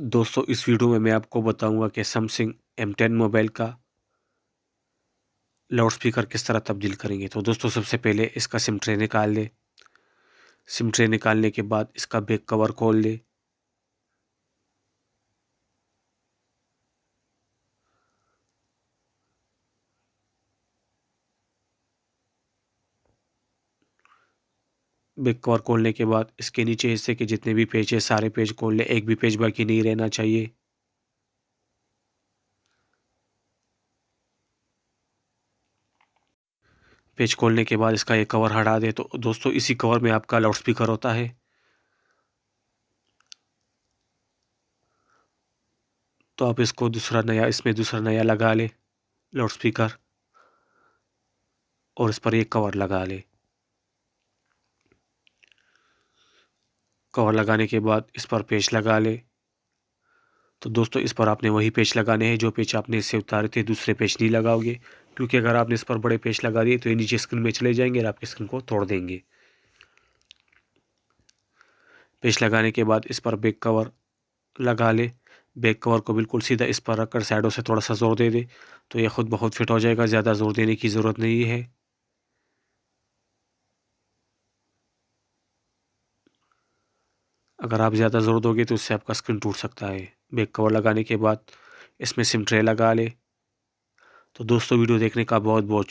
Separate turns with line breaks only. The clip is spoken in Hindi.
दोस्तों इस वीडियो में मैं आपको बताऊंगा कि सैमसंग M10 मोबाइल का लाउड स्पीकर किस तरह तब्दील करेंगे। तो दोस्तों सबसे पहले इसका सिम ट्रे निकाल ले। सिम ट्रे निकालने के बाद इसका बैक कवर खोल ले। बैक कवर खोलने के बाद इसके नीचे हिस्से के जितने भी पेज है सारे पेज खोल ले, एक भी पेज बाकी नहीं रहना चाहिए। पेज खोलने के बाद इसका ये कवर हटा दे। तो दोस्तों इसी कवर में आपका लाउड स्पीकर होता है। तो आप इसको इसमें दूसरा नया लगा ले लाउड स्पीकर, और इस पर एक कवर लगा ले। कवर लगाने के बाद इस पर पेच लगा ले। तो दोस्तों इस पर आपने वही पेच लगाने हैं जो पेच आपने इससे उतारे थे, दूसरे पेच नहीं लगाओगे, क्योंकि अगर आपने इस पर बड़े पेच लगा दिए तो ये नीचे स्क्रीन में चले जाएंगे और आपकी स्क्रीन को तोड़ देंगे। पेच लगाने के बाद इस पर बैक कवर लगा ले। बैक कवर को बिल्कुल सीधा इस पर रखकर साइडों से थोड़ा सा जोर दे दे तो ये खुद बहुत फिट हो जाएगा, ज़्यादा जोर देने की ज़रूरत नहीं है। अगर आप ज़्यादा जोर दोगे तो इससे आपका स्क्रीन टूट सकता है। बैक कवर लगाने के बाद इसमें सिम ट्रे लगा ले। तो दोस्तों वीडियो देखने का बहुत बहुत